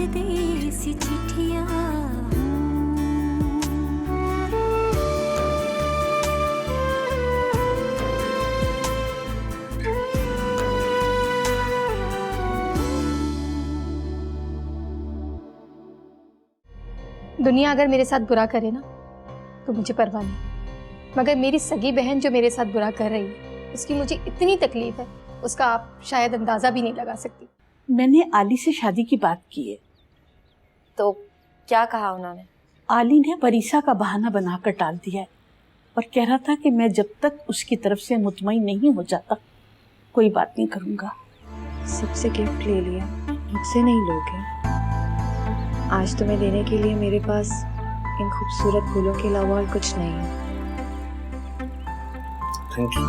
परदेसी चिट्ठियां दुनिया अगर मेरे साथ बुरा करे ना तो मुझे परवाह नहीं, मगर मेरी सगी बहन जो मेरे साथ बुरा कर रही है उसकी मुझे इतनी तकलीफ है, उसका आप शायद अंदाजा भी नहीं लगा सकती। मैंने आली से शादी की बात की है। तो क्या कहा उन्होंने? आली ने वरीसा का बहाना बनाकर टाल दिया है और कह रहा था कि मैं जब तक उसकी तरफ से मुतमईन नहीं हो जाता कोई बात नहीं करूंगा। सबसे गिफ्ट ले लिया, मुझसे नहीं लोगे? आज तुम्हें देने के लिए मेरे पास इन खूबसूरत फूलों के अलावा और कुछ नहीं है। Thank you.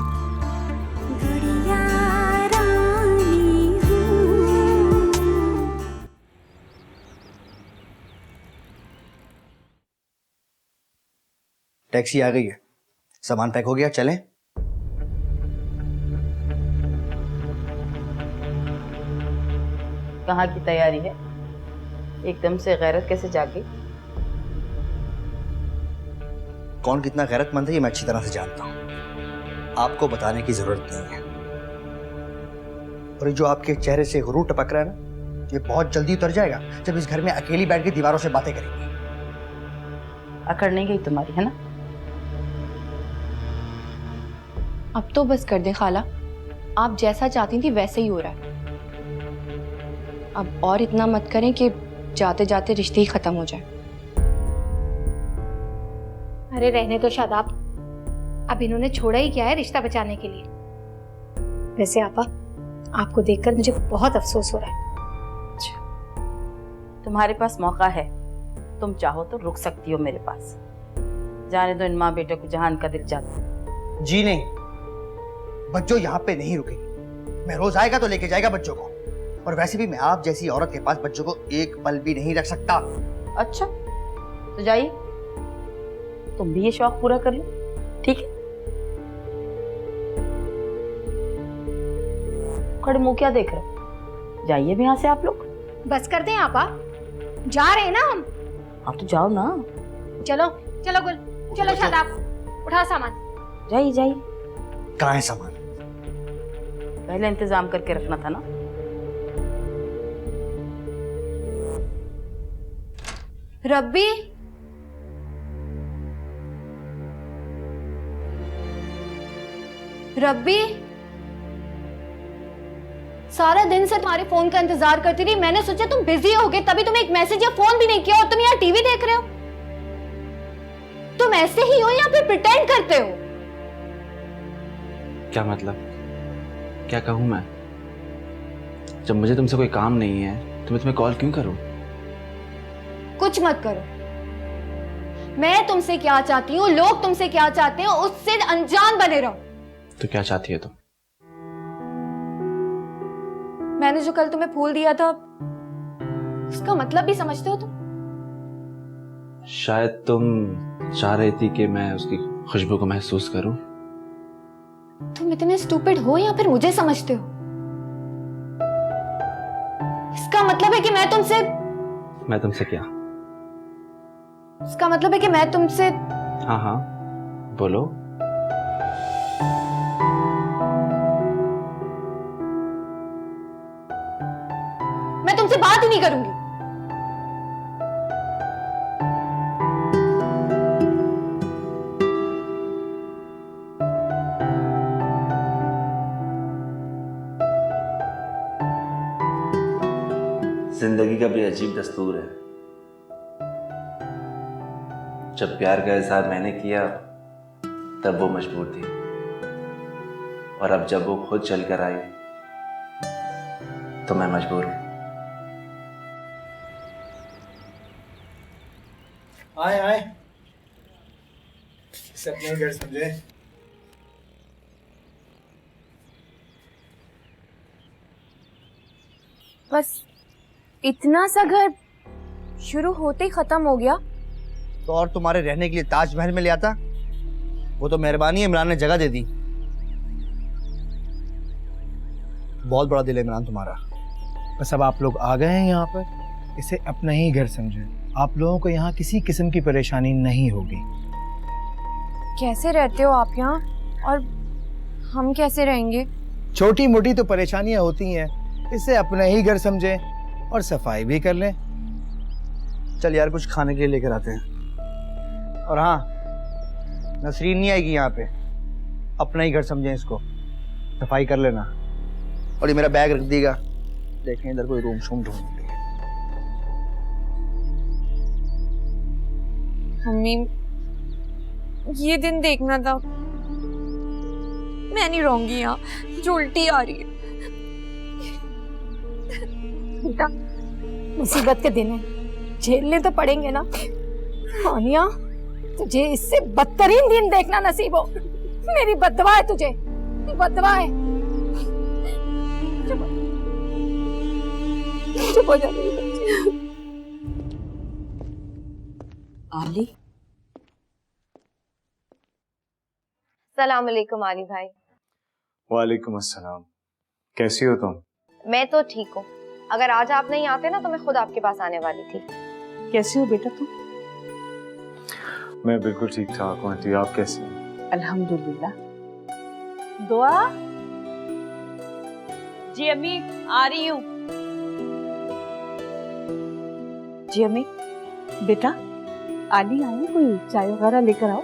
टैक्सी आ गई है, सामान पैक हो गया, चलें? कहाँ की तैयारी है? एकदम से गैरत कैसे जागी? कौन कितना गैरतमंद है ये मैं अच्छी तरह से जानता हूँ, आपको बताने की जरूरत नहीं है। और ये जो आपके चेहरे से गुरूर टपक रहा है ना, ये बहुत जल्दी उतर जाएगा जब इस घर में अकेली बैठ के दीवारों से बातें करेंगी। अकड़ नहीं गई तुम्हारी, है ना? अब तो बस कर दे खाला, आप जैसा चाहती थी वैसे ही हो रहा है। अब और इतना मत करें कि जाते जाते रिश्ते ही खत्म हो जाए। अरे रहने तो शादाब, अब इन्होंने छोड़ा ही क्या है रिश्ता बचाने के लिए। वैसे आपा, आपको देखकर मुझे बहुत अफसोस हो रहा है। तुम्हारे पास मौका है, तुम चाहो तो रुक सकती हो मेरे पास। जाने दो इन माँ बेटे को जहां इनका दिल चाहता। जी नहीं, बच्चों यहाँ पे नहीं रुकेगी। मैं रोज आएगा तो लेके जाएगा बच्चों को, और वैसे भी मैं आप जैसी औरत के पास बच्चों को एक पल भी नहीं रख सकता। अच्छा तो जाइए, तुम भी ये शौक पूरा कर लो, ठीक है? खड़े मुंह क्या देख रहे हो? जाइए भी यहाँ से आप लोग। बस कर दें आपा, जा रहे हैं ना हम। आप तो जाओ ना। चलो चलो गुल, चलो शादाब, उठा सामान। जाइए जाइए। कहाँ है सामान? पहले इंतजाम करके रखना था ना। रब्बी, रब्बी, सारा दिन से तुम्हारे फोन का इंतजार करती रही। मैंने सोचा तुम बिजी होगे, तभी तुम्हें एक मैसेज या फोन भी नहीं किया, और तुम यहाँ टीवी देख रहे हो। तुम ऐसे ही हो या फिर प्रिटेंड करते हो? क्या मतलब? क्या कहूँ मैं? जब मुझे तुमसे कोई काम नहीं है तो मैं तुम्हें कॉल क्यों करूँ? कुछ मत करो। मैं तुमसे क्या चाहती हूँ, लोग तुमसे क्या चाहते हैं, उससे अनजान बने रहो। तो क्या चाहती है तुम? मैंने जो कल तुम्हें फूल दिया था उसका मतलब भी समझते हो तुम? शायद तुम चाह रही थी कि मैं उसकी खुशबू को महसूस करूं। तुम इतने स्टूपिड हो या फिर मुझे समझते हो? इसका मतलब है कि मैं तुमसे क्या? इसका मतलब है कि मैं तुमसे हाँ हाँ बोलो। मैं तुमसे बात ही नहीं करूंगी। जिंदगी का भी अजीब दस्तूर है। जब प्यार का इजहार मैंने किया तब वो मजबूर थी, और अब जब वो खुद चल कर आई तो मैं मजबूर हूं। आए आए, इसे अपने घर समझे। बस इतना सा घर शुरू होते ही खत्म हो गया। तो और तुम्हारे रहने के लिए ताजमहल में ले आता, वो तो मेहरबानी इमरान ने जगह दे दी। बहुत बड़ा दिल है इमरान तुम्हारा। बस अब आप लोग आ गए हैं यहाँ पर, इसे अपना ही घर समझे। आप लोगों को यहाँ किसी किस्म की परेशानी नहीं होगी। कैसे रहते हो आप यहाँ, और हम कैसे रहेंगे? छोटी मोटी तो परेशानियां होती हैं, इसे अपना ही घर समझे और सफाई भी कर लें। चल यार कुछ खाने के लिए लेकर आते हैं। और हाँ, नसरीन नहीं आएगी यहाँ पे, अपना ही घर समझें इसको, सफाई कर लेना। और ये मेरा बैग रख देगा, देखें इधर कोई रूम शूम ढूंढ ले। मम्मी, ये दिन देखना था। मैं नहीं रहूंगी यहाँ, जो उल्टी आ रही है। बेटा, मुसीबत के दिन है, झेलने तो पड़ेंगे ना। हानिया, तुझे इससे बदतरीन दिन देखना नसीब हो। मेरी बद्दुआ है तुझे, बद्दुआ है। चुप हो जा मेरी बच्ची। आली, सलाम अलैकुम आली भाई। वालेकुम अस्सलाम। कैसी हो तुम? मैं तो ठीक हूँ। अगर आज आप नहीं आते ना तो मैं खुद आपके पास आने वाली थी। कैसी हो बेटा तुम? मैं बिल्कुल ठीक ठाक हूँ आंटी, आप कैसी हैं? अल्हम्दुलिल्लाह। दुआ जी अम्मी, आ रही हूँ। जी अम्मी, बेटा आली आई है, कोई चाय वगैरह लेकर आओ।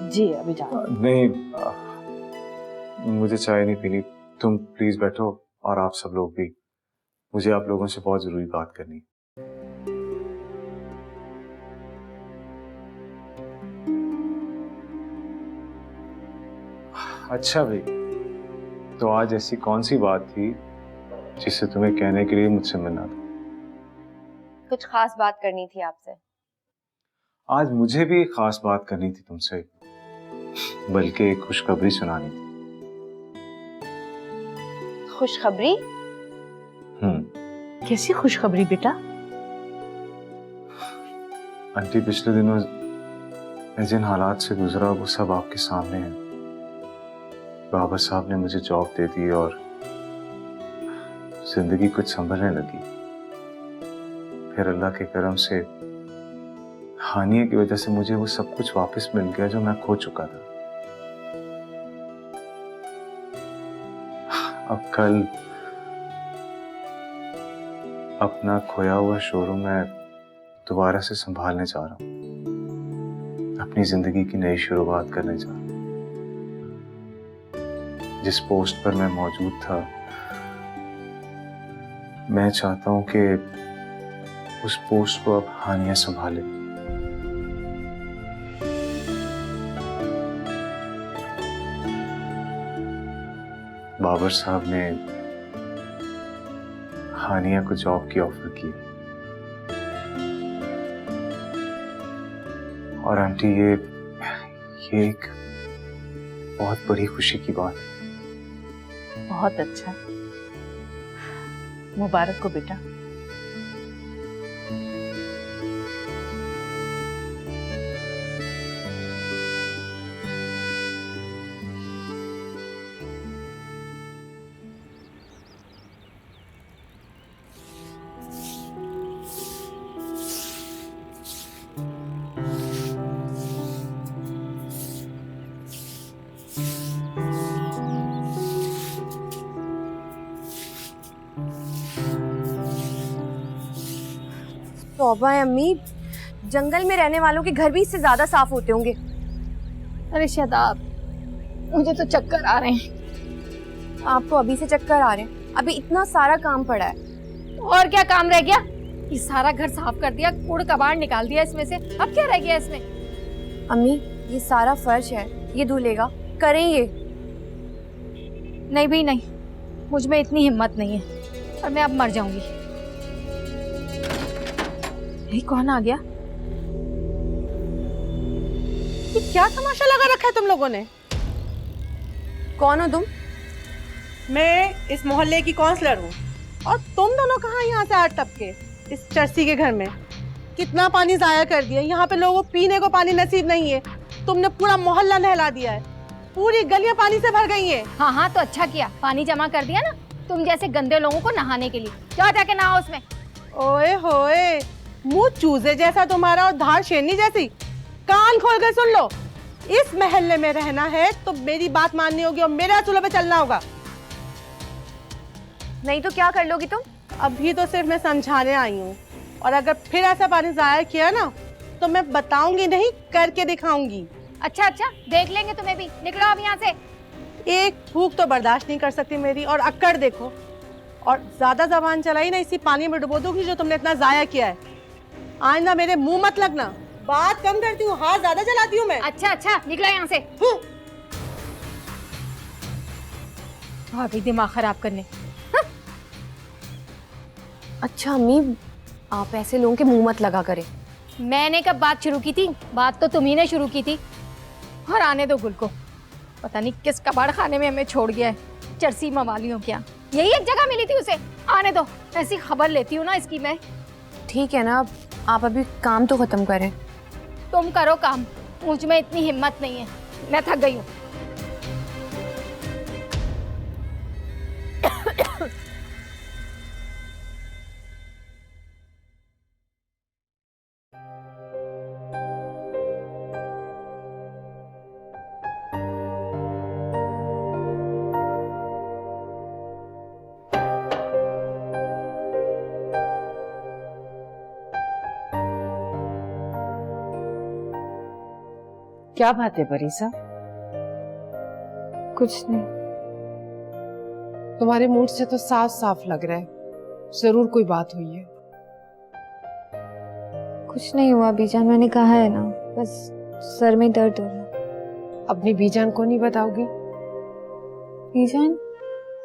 जी अभी जाओ। नहीं, मुझे चाय नहीं पीनी, तुम प्लीज बैठो। और आप सब लोग भी, मुझे आप लोगों से बहुत जरूरी बात करनी। अच्छा भाई, तो आज ऐसी कौन सी बात थी जिससे तुम्हें कहने के लिए मुझसे मिलना था? कुछ खास बात करनी थी आपसे। आज मुझे भी एक खास बात करनी थी तुमसे, बल्कि एक खुशखबरी सुनानी थी। खुशखबरी? कैसी खुशखबरी बेटा? आंटी, पिछले दिनों मैं जिन हालात से गुजरा वो सब आपके सामने है। बाबा साहब ने मुझे जॉब दे दी और जिंदगी कुछ संभलने लगी। फिर अल्लाह के करम से हानिया की वजह से मुझे वो सब कुछ वापस मिल गया जो मैं खो चुका था। अब कल अपना खोया हुआ शोरूम मैं दोबारा से संभालने जा रहा हूं, अपनी जिंदगी की नई शुरुआत करने जा रहा हूं। जिस पोस्ट पर मैं मौजूद था, मैं चाहता हूं कि उस पोस्ट को अब हानिया संभाले। बाबर साहब ने हानिया को जॉब की ऑफर की। और आंटी, ये एक बहुत बड़ी खुशी की बात है। बहुत अच्छा, मुबारक हो बेटा। तौबा है अम्मी, जंगल में रहने वालों के घर भी इससे ज्यादा साफ होते होंगे। अरे शादाब, मुझे तो चक्कर आ रहे हैं। आपको अभी से चक्कर आ रहे हैं? अभी इतना सारा काम पड़ा है। और क्या काम रह गया? ये सारा घर साफ कर दिया, कूड़ कबाड़ निकाल दिया इसमें से, अब क्या रह गया इसमें? अम्मी, ये सारा फर्श है, ये धुलेगा, करें ये? नहीं भी नहीं, मुझ में इतनी हिम्मत नहीं है और मैं अब मर जाऊंगी। ये कौन आ गया? ये क्या तमाशा लगा रखा है तुम लोगों ने? कौन हो तुम? मैं इस मोहल्ले की काउंसलर हूँ। और तुम दोनों कहाँ यहाँ से आठ टपके इस चर्सी के घर में? कितना पानी जाया कर दिया, यहाँ पे लोगों को पीने को पानी नसीब नहीं है। तुमने पूरा मोहल्ला नहला दिया है, पूरी गलियां पानी से भर गई हैं। हाँ हाँ, तो अच्छा किया, पानी जमा कर दिया ना, तुम जैसे गंदे लोगों को नहाने के लिए। जाओ जाके नहाओ उसमें। ओए होए, मुंह चूजे जैसा तुम्हारा और धार शेरनी जैसी। कान खोल कर सुन लो, इस महल्ले में रहना है तो मेरी बात माननी होगी और मेरे असूलों पे चलना होगा। नहीं तो क्या कर लोगी तुम? अभी तो सिर्फ मैं समझाने आई हूँ, और अगर फिर ऐसा पानी जाया किया ना तो मैं बताऊंगी नहीं, करके दिखाऊंगी। अच्छा अच्छा, देख लेंगे तुम्हें भी। निकलो अब यहाँ से। एक फूक तो बर्दाश्त नहीं कर सकती मेरी, और अक्कड़ देखो। और ज्यादा जबान चलाई ना, इसी पानी में डुबो दूंगी जो तुमने इतना जाया किया है। आइंदा मेरे मुंह मत लगना। बात कम करती हूँ, हाथ ज्यादा चलाती हूँ मैं। अच्छा अच्छा, निकलो यहाँ से। आ गई दिमाग खराब करने। अच्छा अम्मी, आप ऐसे लोगों के मुंह मत लगा करें। मैंने कब बात शुरू की थी? बात तो तुम्ही ने शुरू की थी। और आने दो गुल को, पता नहीं किस कबाड़ खाने में हमें छोड़ गया है, चरसी मवालियों क्या। यही एक जगह मिली थी उसे। आने दो, ऐसी खबर लेती हूँ ना इसकी मैं। ठीक है ना, आप अभी काम तो खत्म करें। तुम करो काम, मुझ में इतनी हिम्मत नहीं है, मैं थक गई हूँ। क्या बात है परीसा? कुछ नहीं। तुम्हारे मूड से तो साफ साफ लग रहा है जरूर कोई बात हुई है। कुछ नहीं हुआ बीजान, मैंने कहा है ना, बस सर में दर्द हो रहा है। अपनी बीजान को नहीं बताओगी? बीजान,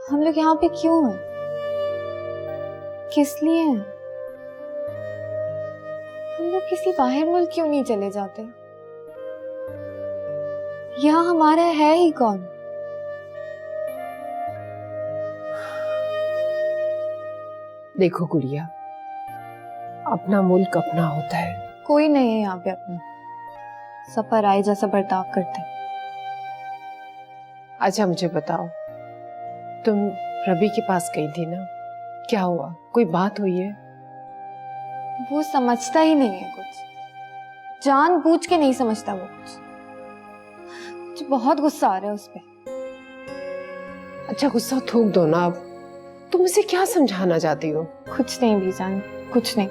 हम लोग यहाँ पे क्यों हैं? किस लिए हैं? हम लोग किसी बाहर मुल्क क्यों नहीं चले जाते? यहाँ हमारा है ही कौन? देखो गुड़िया, अपना मुल्क अपना होता है। कोई नहीं है यहाँ पे अपना, सब पराये जैसा बर्ताव करते हैं। अच्छा मुझे बताओ, तुम रवि के पास गई थी ना, क्या हुआ? कोई बात हुई है? वो समझता ही नहीं है कुछ, जानबूझ के नहीं समझता वो कुछ। मुझे बहुत गुस्सा आ रहा है उस पे। अच्छा गुस्सा थूक दो ना अब, तुम उसे क्या समझाना चाहती हो? कुछ नहीं बीजान, कुछ नहीं।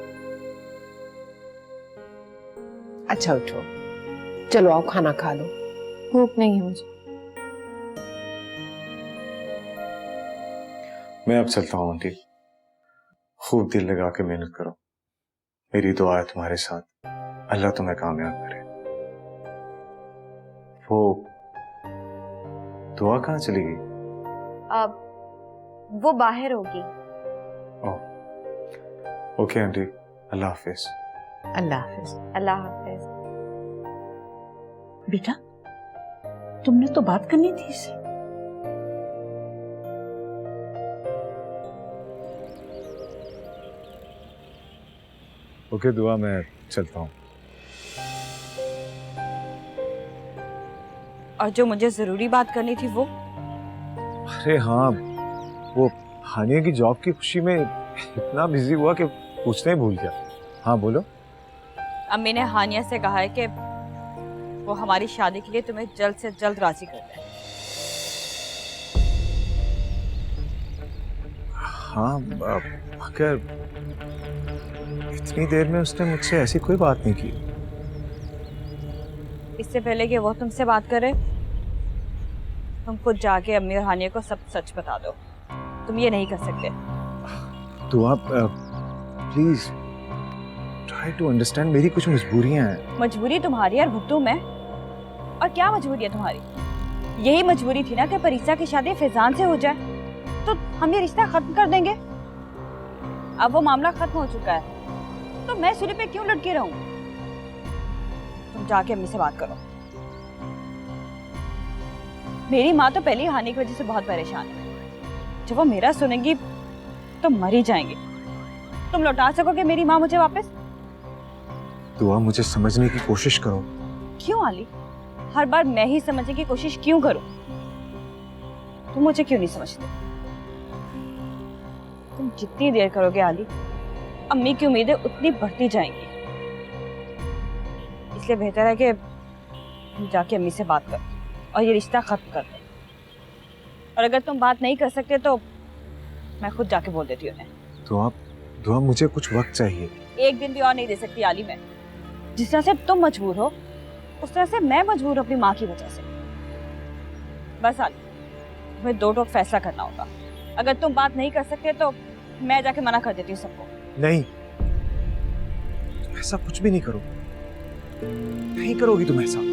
अच्छा उठो, चलो आओ खाना खा लो। भूख नहीं है मुझे। मैं अब चलता हूँ आंटी, खूब दिल लगा के मेहनत करो। मेरी दुआ है तुम्हारे साथ, अल्लाह तुम्हें कामयाब करे। वो दुआ कहाँ चली गई? अब वो बाहर होगी। ओके आंटी, अल्लाह हाफिज। अल्लाह हाफिज। अल्लाह हाफिज। बेटा, तुमने तो बात करनी थी इससे। ओके दुआ, मैं चलता हूँ। और जो मुझे जरूरी बात करनी थी वो? अरे हाँ, वो हानिया की जॉब की खुशी में इतना बिजी हुआ कि पूछना ही भूल गया। हाँ बोलो। अम्मी ने हानिया से कहा है कि वो हमारी शादी के लिए तुम्हें जल्द से जल्द राजी कर दे। हाँ, मगर इतनी देर में उसने मुझसे ऐसी कोई बात नहीं की। इससे पहले कि वो तुमसे बात करे, तुम खुद जाके अम्मी और हानिया को सब सच बता दो। तुम ये नहीं कर सकते। दुआ प्लीज ट्राई टू अंडरस्टैंड, मेरी कुछ मजबूरियां हैं। मजबूरी तुम्हारी और भुगतू मैं? और क्या मजबूरी है तुम्हारी? यही मजबूरी थी ना कि परीसा की शादी फैजान से हो जाए, तो हम ये रिश्ता खत्म कर देंगे। अब वो मामला खत्म हो चुका है, तो मैं सूर्य पे क्यों लटके रहूं? तुम जाके अम्मी से बात करो। मेरी माँ तो पहले ही हानि की वजह से बहुत परेशान है। जब वो मेरा सुनेंगी तो मर ही जाएंगी। तुम लौटा सकोगे मेरी माँ मुझे वापस? दुआ, मुझे समझने की कोशिश करो। क्यों आली? हर बार मैं ही समझने की कोशिश क्यों करूं? तुम मुझे क्यों नहीं समझते? तुम जितनी देर करोगे आली, अम्मी की उम्मीदें उतनी बढ़ती जाएंगी। इसलिए बेहतर है कि तुम जाके अम्मी से बात कर और ये रिश्ता खत्म कर दे। और अगर तुम बात नहीं कर सकते तो मैं खुद जाके बोल देती हूँ उन्हें। तो आप मुझे कुछ वक्त चाहिए। एक दिन भी और नहीं दे सकती आली मैं। जिस तरह से तुम मजबूर हो उस तरह से मैं मजबूर हूँ अपनी माँ की वजह से। बस आली, तुम्हें दो टोक फैसला करना होगा। अगर तुम बात नहीं कर सकते तो मैं जाके मना कर देती हूँ सबको। नहीं, तुम ऐसा कुछ भी नहीं करो, नहीं करोगी तुम ऐसा।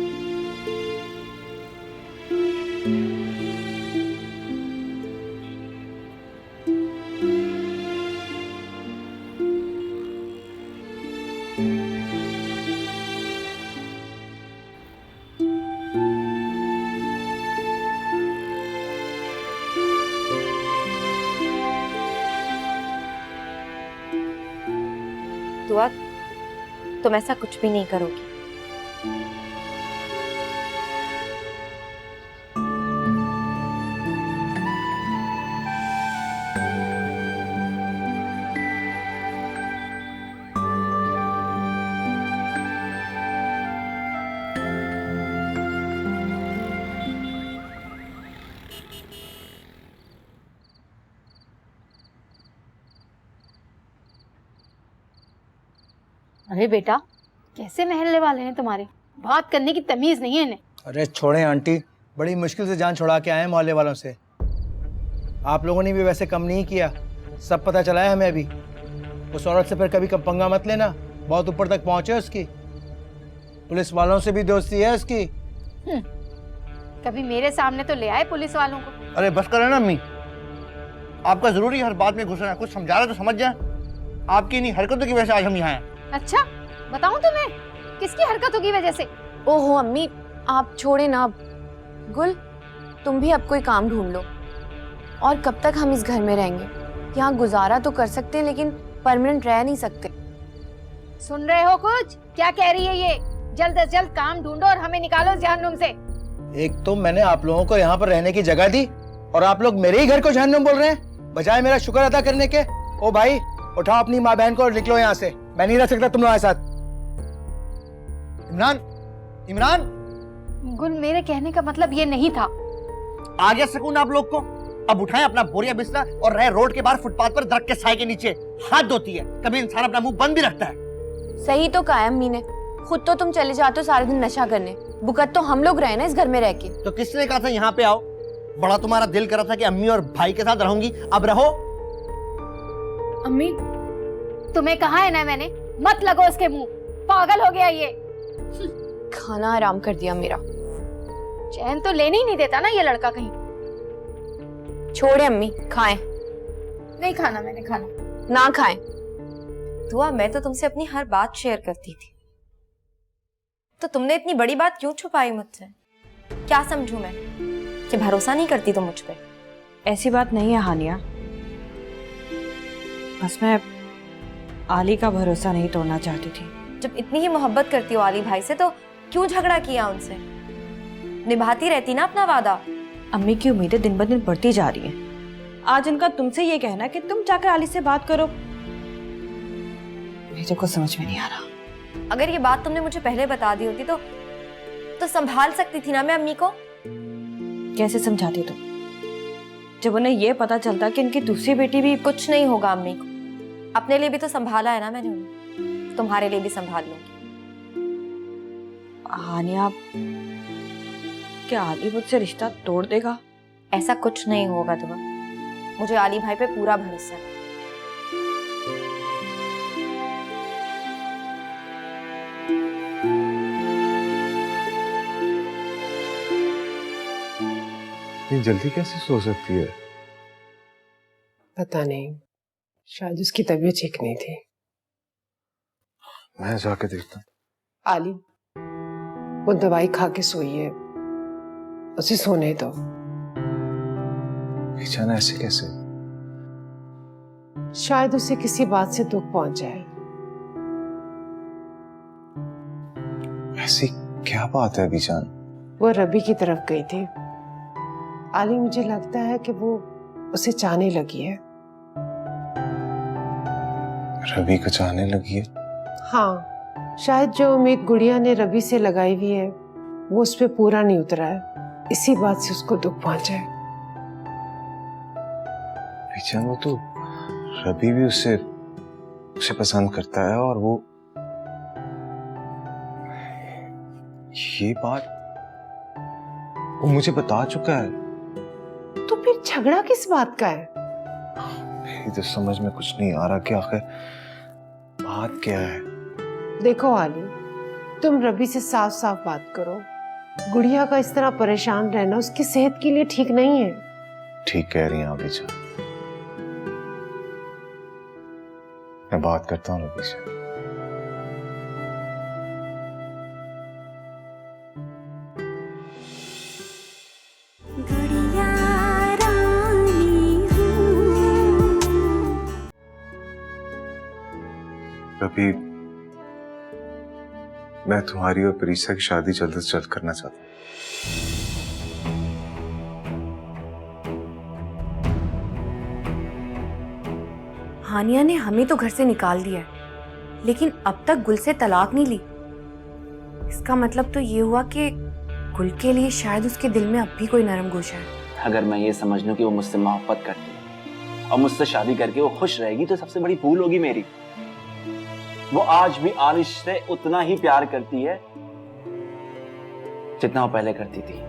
दुआ, तुम ऐसा कुछ भी नहीं करोगी। अरे बेटा, कैसे महल्ले वाले हैं तुम्हारे, बात करने की तमीज नहीं है इन्हें। अरे छोड़ें आंटी, बड़ी मुश्किल से जान छुड़ा के आए हैं मोहल्ले वालों से। आप लोगों ने भी वैसे कम नहीं किया, सब पता चला है हमें अभी। उस औरत से फिर कभी कम पंगा मत लेना, बहुत ऊपर तक पहुंचे उसकी। पुलिस वालों से भी दोस्ती है उसकी। कभी मेरे सामने तो ले आए पुलिस वालों को। अरे बस करें ना अम्मी, आपका जरूरी हर बात में घुसना है। कुछ समझा रहे तो समझ जाए। आपकी इन्हीं हरकतों की वजह से आज हम यहाँ हैं। अच्छा, बताऊं तुम्हें किसकी हरकतों की वजह से? ओहो अम्मी, आप छोड़े ना। गुल, तुम भी अब कोई काम ढूंढ लो। और कब तक हम इस घर में रहेंगे? यहाँ गुजारा तो कर सकते हैं लेकिन परमानेंट रह नहीं सकते। सुन रहे हो कुछ? क्या कह रही है ये? जल्द से जल्द काम ढूंढो और हमें निकालो इस जहन्नुम से। एक तो मैंने आप लोगों को यहाँ पर रहने की जगह दी और आप लोग मेरे ही घर को जहन्नुम बोल रहे हैं, बजाय मेरा शुक्र अदा करने के। ओ भाई, उठाओ अपनी माँ बहन को और निकलो यहाँ से। मैं नहीं रह सकता तुम लोगों के साथ। इमरान, इमरान। गुल, मेरे कहने का मतलब ये नहीं था। आ गया सुकून आप लोग को? अब उठाएं अपना बोरिया बिस्तर और रहे रोड के बाहर फुटपाथ पर दरख्त के साए के नीचे। हाथ धोती है, कभी इंसान अपना मुंह बंद भी रखता है। सही तो कहा अम्मी ने, खुद तो तुम चले जाते हो सारे दिन नशा करने, भुगत तो हम लोग रहे ना इस घर में रह के। तो किसने कहा था यहाँ पे आओ? बड़ा तुम्हारा दिल कर रहा था कि अम्मी और भाई के साथ रहूंगी, अब रहो। अम्मी, तुम्हें कहा है ना मैंने, मत लगो उसके मुंह, पागल हो गया ये। खाना आराम कर दिया मेरा। चैन तो लेने ही नहीं देता ना ये लड़का कहीं। छोड़े अम्मी, खाएं। नहीं खाना मैंने, खाना ना खाएं। दुआ, मैं तो तुमसे अपनी हर बात शेयर करती थी, तो तुमने इतनी बड़ी बात क्यों छुपाई मुझसे? क्या समझूं मैं कि भरोसा नहीं करती तुम मुझ पे? ऐसी बात नहीं है हानिया, बस मैं आली का भरोसा नहीं तोड़ना चाहती थी। जब इतनी ही मोहब्बत करती हो आली भाई से तो क्यों झगड़ा किया उनसे? निभाती रहती ना अपना वादा। अम्मी की उम्मीदें दिन ब दिन बढ़ती जा रही हैं। आज उनका तुमसे ये कहना कि तुम जाकर आली से बात करो, मुझे कुछ समझ में नहीं आ रहा। अगर ये बात तुमने मुझे पहले बता दी होती तो संभाल सकती थी ना मैं अम्मी को। कैसे समझाती तुम, जब उन्हें ये पता चलता कि इनकी दूसरी बेटी भी? कुछ नहीं होगा अम्मी को, अपने लिए भी तो संभाला है ना मैंने उन्हें, तुम्हारे लिए भी संभाल लूंगी। हानिया, क्या आली मुझसे रिश्ता तोड़ देगा? ऐसा कुछ नहीं होगा दुआ, मुझे आली भाई पे पूरा भरोसा है। इतनी जल्दी कैसे सो सकती है? पता नहीं, शायद उसकी तबीयत ठीक नहीं थी। मैं जाके देखता हूँ। आली, वो दवाई खा के सोई है, उसे सोने दो। बेचारा ऐसे कैसे? शायद उसे किसी बात से दुख पहुंच जाए। ऐसी क्या बात है बीजान? वो रबी की तरफ गई थी। आली, मुझे लगता है कि वो उसे चाहने लगी है। रवि को चाहने लगी है। हाँ, शायद जो उम्मीद गुड़िया ने रवि से लगाई हुई है वो उस पे पूरा नहीं उतरा है, इसी बात से उसको दुख पहुंचा है। पीछे वो तो रवि भी उसे पसंद करता है, और वो ये बात वो मुझे बता चुका है। तो फिर झगड़ा किस बात का है? मेरी तो समझ में कुछ नहीं आ रहा कि आखिर बात क्या है। देखो आली, तुम रवि से साफ साफ बात करो। गुड़िया का इस तरह परेशान रहना उसकी सेहत के लिए ठीक नहीं है। ठीक कह रही हैं आप बेचा, मैं बात करता हूँ रवि से। गुड़िया रानी हूँ। रवि, मैं तुम्हारी और परीक्षा की शादी जल्द से जल्द करना चाहता हूँ। हानिया ने हमें तो घर से निकाल दिया है, लेकिन अब तक गुल से तलाक नहीं ली। इसका मतलब तो ये हुआ कि गुल के लिए शायद उसके दिल में अब भी कोई नरम गोशा है। अगर मैं ये समझ लूं कि वो मुझसे मोहब्बत करती है और मुझसे शादी करके वो खुश रहेगी तो सबसे बड़ी भूल होगी मेरी। वो आज भी आरिश से उतना ही प्यार करती है जितना वो पहले करती थी।